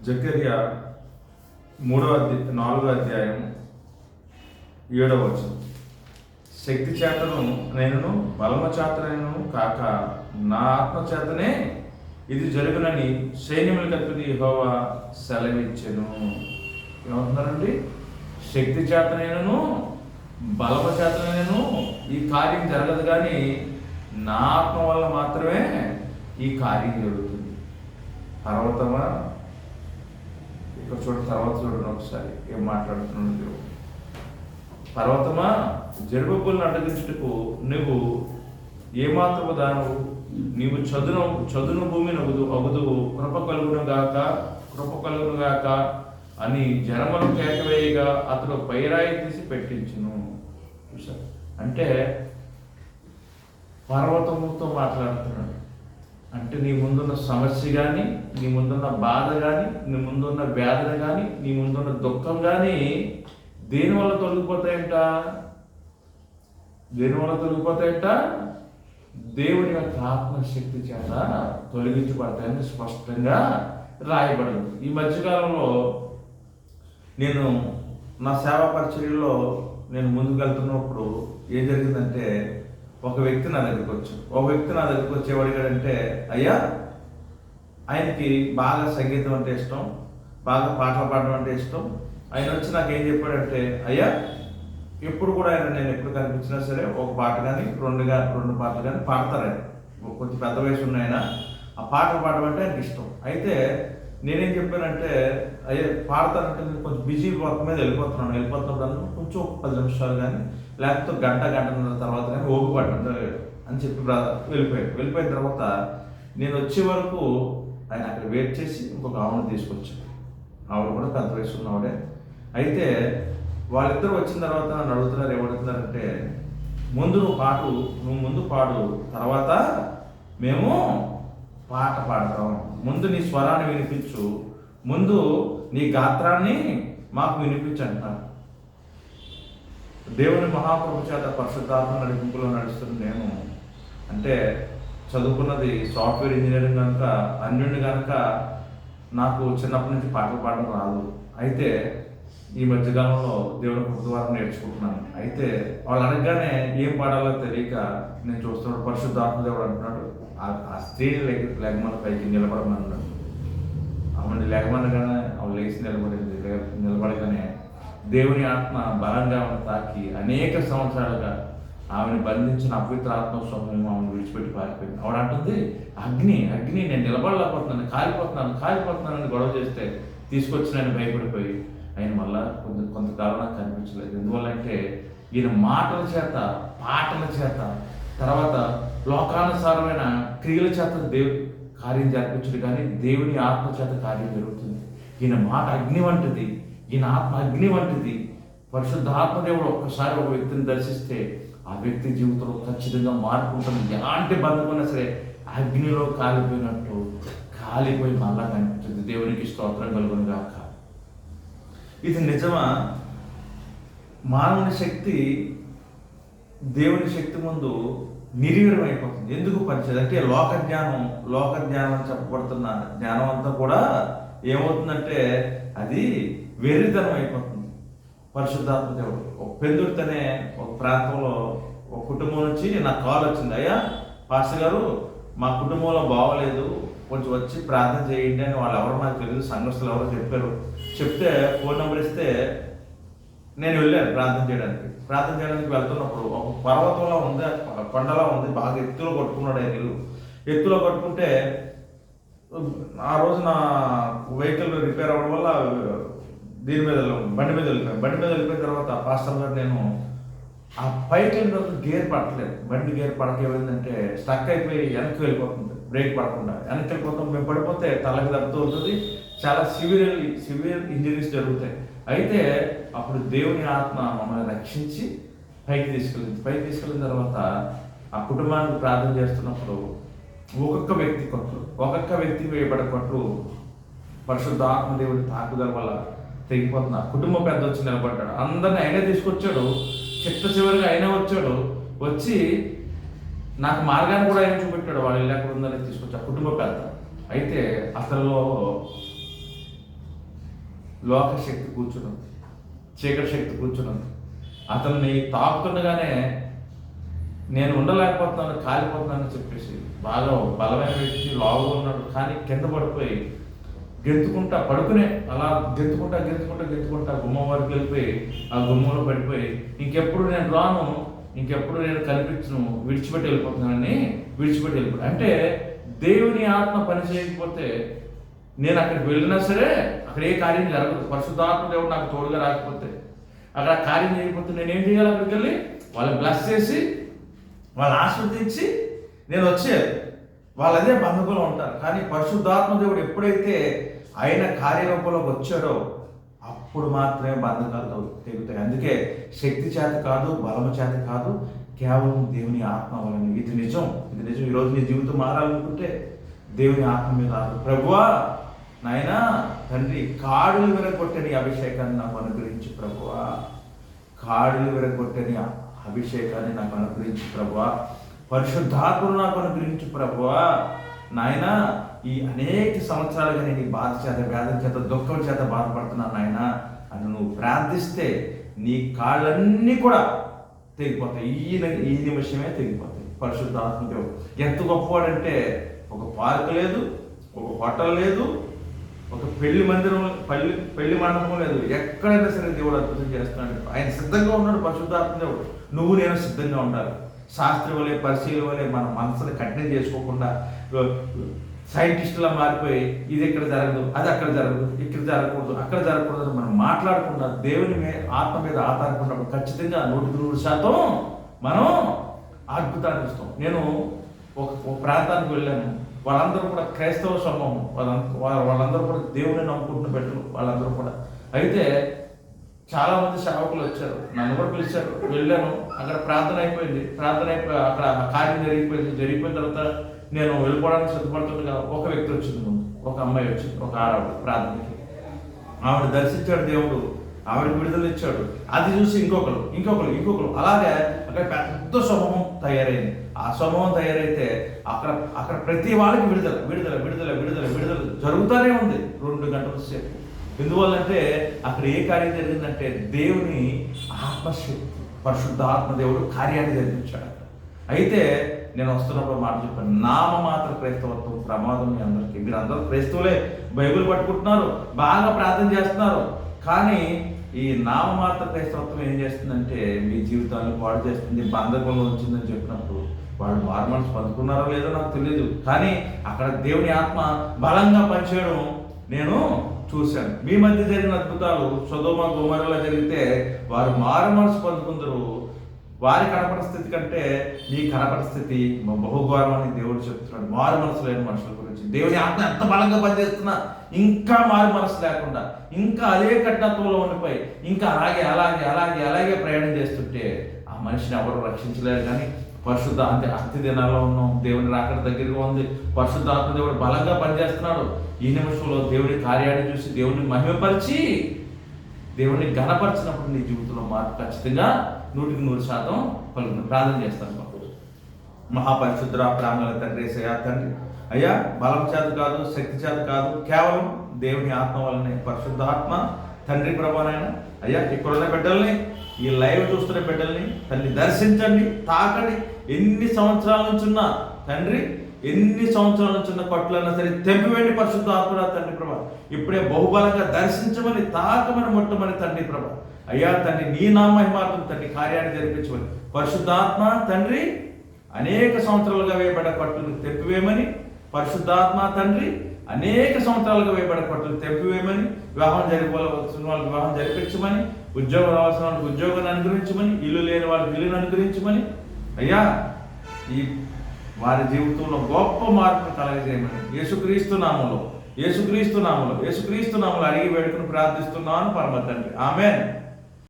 జకర్యా 4వ అధ్యాయం 7వ వచనం. శక్తి చేతను నేను బలము చేతనైనను కాక నా ఆత్మ చేతనే ఇది జరుగునని సైన్యములకు అధిపతి యెహోవా సెలవిచ్చెను. ఏమంటున్నారండి? శక్తి చేతనైనను బలము చేతనైనను ఈ కార్యం జరగదు, కానీ నా ఆత్మ వల్ల మాత్రమే ఈ కార్యం జరుగుతుంది. పర్వతమా, ఇక్కడ చూడండి ఒకసారి ఏం మాట్లాడుతున్నాడు. పర్వతమా, జరుబులను అడ్డగించుటకు నువ్వు ఏమాత్రము దానవు, నీవు చదును భూమిని అగుదువు, కృప కలుగును గాక అని జనమును కేకవేయగా అతడు పైరాయి తీసి పెట్టించును. చూసారు అంటే పర్వతముతో మాట్లాడుతున్నాడు. అంటే నీ ముందున్న సమస్య కానీ, నీ ముందున్న బాధ కానీ, నీ ముందున్న వేదన కానీ, నీ ముందున్న దుఃఖం కానీ దేనివల్ల తొలగిపోతాయంట? దేవుని యొక్క ఆత్మశక్తి చేత తొలగించబడతాయని స్పష్టంగా రాయబడింది. ఈ మధ్యకాలంలో నేను నా సేవా పరిచర్యలో నేను ముందుకు వెళ్తున్నప్పుడు ఏం జరిగిందంటే, ఒక వ్యక్తి నా దగ్గరికి వచ్చేవాడు అడిగాడంటే, అయ్యా ఆయనకి బాగా సంగీతం అంటే ఇష్టం, బాగా పాటలు పాడడం అంటే ఇష్టం. ఆయన వచ్చి నాకు ఏం చెప్పాడంటే, అయ్యా ఎప్పుడు కూడా నేను ఎప్పుడు కనిపించినా సరే ఒక పాట కానీ రెండు పాటలు కానీ పాడతారు. ఆయన కొంచెం పెద్ద వయసు ఉన్నాయన, ఆ పాటలు పాడడం అంటే ఆయనకి ఇష్టం. అయితే నేనేం చెప్పానంటే, అయ్యా పాడతానంటే నేను కొంచెం బిజీ వర్క్ మీద వెళ్ళిపోతున్నప్పుడు కొంచెం 10 నిమిషాలు కానీ లేకపోతే గంటన్నర తర్వాత కానీ ఓపిక అని చెప్పి వెళ్ళిపోయిన తర్వాత నేను వచ్చే వరకు ఆయన అక్కడ వెయిట్ చేసి ఇంకొక ఆవిడని తీసుకొచ్చాను. ఆవిడ కూడా పెద్ద వయసు ఉన్నవాడే. అయితే వాళ్ళిద్దరూ వచ్చిన తర్వాత నన్ను అడుగుతున్నారు, ఏమడుగుతున్నారంటే, నువ్వు ముందు పాడు, తర్వాత మేము పాట పాడతాం. ముందు నీ స్వరాన్ని వినిపించు, ముందు నీ గాత్రాన్ని మాకు వినిపించు అంటారు. దేవుని మహాప్రభు చేత పరిశుద్ధాత్మ నడిపింపులో నడుస్తుంది నేను. అంటే చదువుకున్నది సాఫ్ట్వేర్ ఇంజనీరింగ్ కనుక, అన్యుడిని కనుక నాకు చిన్నప్పటి నుంచి పాటలు పాడడం రాదు. అయితే ఈ మధ్యకాలంలో దేవుని కృప ద్వారా నేర్చుకుంటున్నాను. అయితే వాళ్ళు అనగానే ఏం పాడాలో తెలియక నేను చూస్తున్నాడు. పరిశుద్ధాత్మ దేవుడు అంటున్నాడు, ఆ స్త్రీని లెగమని పైకి నిలబడమన్నాడు. ఆమెను లెగమనగానే ఆమె లేచి నిలబడగానే దేవుని ఆత్మ బలంగా ఆమెను తాకి అనేక సంవత్సరాలుగా ఆమెను బంధించిన అపవిత్ర ఆత్మ స్వభావం ఆమెను విడిచిపెట్టి పారిపోయింది. ఆవిడ అంటుంది, అగ్ని నేను నిలబడలేకపోతున్నాను, కాలిపోతున్నాను అని గొడవ చేస్తే తీసుకొచ్చిన ఆయన భయపడిపోయి ఆయన మళ్ళా కొంతకాలం నాకు కనిపించలేదు. ఎందువల్లంటే ఈయన మాటల చేత, పాటల చేత, తర్వాత లోకానుసారమైన క్రియల చేత దేవుని కార్యం జరిపించడు, కానీ దేవుని ఆత్మ చేత కార్యం జరుగుతుంది. ఈయన మాట అగ్ని వంటిది, ఈయన ఆత్మ అగ్ని వంటిది. పరిశుద్ధ ఆత్మదేవుడు ఒక్కసారి ఒక వ్యక్తిని దర్శిస్తే ఆ వ్యక్తి జీవితంలో ఖచ్చితంగా మార్పు ఉంటుంది. ఎలాంటి బంధువున్నా సరే అగ్నిలో కాలిపోయి మళ్ళా కనిపించింది. దేవునికి స్తోత్రం కలుగును గాక. ఇది నిజమా? మానవుని శక్తి దేవుని శక్తి ముందు నిర్వీర్యం అయిపోతుంది. ఎందుకు పనిచేది అంటే లోక జ్ఞానం చెప్పబడుతున్న జ్ఞానం అంతా కూడా ఏమవుతుందంటే అది వెర్రితనం అయిపోతుంది. పరిశుద్ధాత్మ దేవుడు ఒక పెందుడితోనే ఒక ప్రాంతంలో ఒక కుటుంబం నుంచి నాకు కాల్ వచ్చింది, అయ్యా పాస్టర్ గారు మా కుటుంబంలో బాగోలేదు, కొంచెం వచ్చి ప్రార్థన చేయండి అని. వాళ్ళు ఎవరో నాకు తెలియదు, సంఘస్థులు ఎవరో చెప్పారు. చెప్తే ఫోన్ నెంబర్ ఇస్తే నేను వెళ్ళాను ప్రార్థన చేయడానికి వెళ్తున్నప్పుడు ఒక పర్వతంలో ఉంది, కొండలా ఉంది, బాగా ఎత్తులో కొట్టుకున్నాడు. ఆయన ఇల్లు ఎత్తులో కొట్టుకుంటే ఆ రోజు నా వెహికల్ రిపేర్ అవ్వడం వల్ల బండి మీద వెళ్ళిపోయిన తర్వాత పాస్టర్ గారు నేను ఆ పైకి వెళ్ళిన రోజు గేర్ పడట్లేదు. బండి గేర్ పడక ఏమైందంటే స్టక్ అయిపోయి వెనక్కి వెళ్ళిపోతుంది, బ్రేక్ పడకుండా వెనక్కి వెళ్ళిపోతాం. మేము పడిపోతే తలకి దెబ్బతో ఉంటుంది, చాలా సివియర్ ఇంజరీస్ జరుగుతాయి. అయితే అప్పుడు దేవుని ఆత్మ మమ్మల్ని రక్షించి పైకి తీసుకెళ్ళిన తర్వాత ఆ కుటుంబానికి ప్రార్థన చేస్తున్నప్పుడు ఒక్కొక్క వ్యక్తి వేయబడే కొట్లు పరిశుద్ధ ఆత్మదేవుడి తాకుదల వల్ల తెగిపోతున్నా. కుటుంబం పెద్ద వచ్చి నిలబడ్డాడు, అందరిని అయినా తీసుకొచ్చాడు. చివరిగా అయినా వచ్చి నాకు మార్గాన్ని కూడా ఆయన చూపెట్టాడు. వాళ్ళు ఇల్లు ఎక్కడ ఉందని తీసుకొచ్చి ఆ కుటుంబ పెద్ద. అయితే అతనిలో లోకశక్తి కూర్చున్నది, చీకటి శక్తి కూర్చున్నది. అతన్ని తాకుతుండగానే నేను ఉండలేకపోతున్నాను, కాలిపోతున్నానని చెప్పేసి బాగా బలమైన వ్యక్తి, లావుగా ఉన్నాడు, కానీ కింద పడిపోయి గెంతుకుంటా పడుకునే అలా గెంతుకుంటా గుమ్మం వరకు వెళ్ళిపోయి ఆ గుమ్మంలో పడిపోయి ఇంకెప్పుడు నేను రాను, ఇంకెప్పుడు నేను కనిపించను, విడిచిపెట్టి వెళ్ళిపోతున్నానని అంటే దేవుని ఆత్మ పని చేయకపోతే నేను అక్కడికి వెళ్ళినా సరే అక్కడ ఏ కార్యం జరగదు. పరిశుద్ధాత్మ దేవుడు నాకు తోడుగా రాకపోతే, అక్కడ కార్యం చేయకపోతే నేనేం చేయాలి? అక్కడికి వెళ్ళి వాళ్ళని బ్లెస్ చేసి వాళ్ళని ఆస్వాదించి నేను వచ్చేయాలి. వాళ్ళు అదే బంధకులు ఉంటారు. కానీ పరిశుద్ధాత్మ దేవుడు ఎప్పుడైతే ఆయన కార్యరూపంలోకి వచ్చాడో అప్పుడు మాత్రమే బంధకాలు తెగుతాయి. అందుకే శక్తి చేత కాదు, బలము చేత కాదు, కేవలం దేవుని ఆత్మ వలన. ఇది నిజం. ఈరోజు నీ జీవితం మారాలనుకుంటే దేవుని ఆత్మ మీద ప్రభువా నాయనా తండ్రి, కాడులు విరగొట్టని అభిషేకాన్ని నాకు అనుగ్రహించి ప్రభువా, కాడులు విరగొట్టని అభిషేకాన్ని నాకు అనుగ్రహించి ప్రభువా, పరిశుద్ధాత్మను నాకు అనుగ్రహించి ప్రభువా నాయన. ఈ అనేక సంవత్సరాలుగా నేను ఈ బాధ చేత, వేదన చేత, దుఃఖం చేత బాధపడుతున్నాను నాయన అని నువ్వు ప్రార్థిస్తే నీ కాళ్ళన్నీ కూడా తెగిపోతాయి. ఈ నిమిషమే తెగిపోతాయి. పరిశుద్ధాత్మ దేవుడు ఎంత గొప్పవాడంటే ఒక పార్క్ లేదు, ఒక హోటల్ లేదు, ఒక పెళ్లి మందిరం, పెళ్లి మండపం లేదు, ఎక్కడైనా సరే దేవుడు అద్భుతం చేస్తున్నాడు. ఆయన సిద్ధంగా ఉన్నాడు. పరిశుద్ధాత్మ దేవుడు నువ్వు నేను సిద్ధంగా ఉండాలి. శాస్త్రి వలె, పరిశీలి వలె మన మనసుని కఠినం చేసుకోకుండా సైంటిస్టులా మారిపోయి ఇది ఇక్కడ జరగదు, అది అక్కడ జరగదు, ఇక్కడ జరగకూడదు, అక్కడ జరగకూడదు మనం మాట్లాడకుండా దేవుని ఆత్మ మీద ఆధారపడినప్పుడు ఖచ్చితంగా 100% మనం అద్భుతాన్ని ఇస్తాం. నేను ఒక ప్రాంతానికి వెళ్ళాను. వాళ్ళందరూ కూడా క్రైస్తవ సమూహం, వాళ్ళందరూ కూడా దేవుని నమ్ముకుంటున్న బిడ్డలు వాళ్ళందరూ కూడా. అయితే చాలామంది సేవకులు వచ్చారు, నన్ను కూడా పిలిచారు. వెళ్ళాను. అక్కడ ప్రార్థన అయిపోయింది. అక్కడ కార్యం జరిగిపోయిన తర్వాత నేను వెళ్ళిపోవడానికి సిద్ధపడుతుండగా ఒక వ్యక్తి వచ్చింది ముందు, ఒక అమ్మాయి వచ్చింది, ఒక ఆడవాడు ప్రార్థనకి. ఆవిడ దర్శించాడు దేవుడు, ఆవిడకి విడుదల ఇచ్చాడు. అది చూసి ఇంకొకరు అలాగే అక్కడ పెద్ద సమూహం తయారైంది. ఆ సమూహం తయారైతే అక్కడ ప్రతి వాళ్ళకి విడుదల జరుగుతూనే ఉంది 2 గంటల సేపు. ఎందువల్లంటే అక్కడ ఏ కార్యం జరిగిందంటే దేవుని ఆత్మశక్తి, పరిశుద్ధాత్మ దేవుడు కార్యాన్ని జరిగించాడు. అయితే నేను వస్తున్నప్పుడు మాట చెప్పాను, నామమాత్ర క్రైస్తవత్వం ప్రమాదం మీ అందరికీ. మీరు అందరూ క్రైస్తవులే, బైబిల్ పట్టుకుంటున్నారు, బాగా ప్రార్థన చేస్తున్నారు, కానీ ఈ నామమాత్ర క్రైస్తవత్వం ఏం చేస్తుందంటే మీ జీవితాలను పాడు చేస్తుంది, బంధకంలో వచ్చిందని చెప్పినప్పుడు వాళ్ళు మారుమనసు పొందుకున్నారో లేదో నాకు తెలియదు, కానీ అక్కడ దేవుని ఆత్మ బలంగా పనిచేయడం నేను చూశాను. మీ మధ్య జరిగిన అద్భుతాలు సొదొమ గొమొర్రాలో జరిగితే వారు మారుమనసు పొందుకుందరు. వారి కనపడ స్థితి కంటే మీ కనపడ స్థితి బహుఘోరం అని దేవుడు చెప్తున్నాడు. మారు మనసు లేని మనుషుల గురించి దేవుని ఆత్మ ఎంత బలంగా పనిచేస్తున్నా ఇంకా మారు మనసు లేకుండా, ఇంకా అదే కఠినత్వంలో ఉండిపోయి ఇంకా అలాగే ప్రయాణం చేస్తుంటే ఆ మనిషిని ఎవరు రక్షించలేరు. కానీ పరిశుద్ధ అంత్య దినాల్లో ఉన్నాం, దేవుని రాకడ దగ్గరగా ఉంది, పరిశుద్ధాత్మ దేవుడు బలంగా పనిచేస్తున్నాడు. ఈ నిమిషంలో దేవుని కార్యాన్ని చూసి దేవుని మహిమపరిచి దేవుని ఘనపరిచినప్పుడు నీ జీవితంలో మార్పు ఖచ్చితంగా 100% పలుకును. ప్రార్థన చేస్తాను. మహాపరిశుద్ధ ప్రాంగణ తండ్రి యేసయ్యా, తండ్రి అయ్యా, బలం చేత కాదు, శక్తి చేత కాదు, కేవలం దేవుని ఆత్మ వల్లనే. పరిశుద్ధాత్మ తండ్రి ప్రభానైనా అయ్యా, ఇక్కడున్న బిడ్డల్ని, ఈ లైవ్ చూస్తున్న బిడ్డల్ని తండ్రి దర్శించండి, తాకండి. ఎన్ని సంవత్సరాల నుంచి ఉన్న తండ్రి, ఎన్ని సంవత్సరాల నుంచి ఉన్న కట్టులన్నా సరే తెంపివేండి పరిశుద్ధాత్మ తండ్రి ప్రభా. ఇప్పుడే బహుబలంగా దర్శించమని, తాకమని, ముట్టమని తండ్రి ప్రభా. అయ్యా తండ్రి, నీ నామహిమార్థం తండ్రి కార్యాన్ని జరిపించమని పరిశుద్ధాత్మ తండ్రి అనేక సంవత్సరాలుగా వేయబడ్డ కట్టులు తెంపివేయమని, పరిశుద్ధాత్మ తండ్రి అనేక సంవత్సరాలుగా వేయబడ్డ కట్టులు తెంపివేయమని, వివాహం జరిపోవలసిన వాళ్ళకి వివాహం జరిపించమని, ఉద్యోగం రావాల్సిన వాళ్ళకి ఉద్యోగాన్ని అనుగ్రహించమని, ఇల్లు లేని వాళ్ళకి ఇల్లుని అనుగ్రహించమని, అయ్యా ఈ వారి జీవితంలో గొప్ప మార్పును కలగజేయమని యేసుక్రీస్తు నామములో అడిగి వేడుకుని ప్రార్థిస్తున్నాను పరమ తండ్రి. ఆమేన్.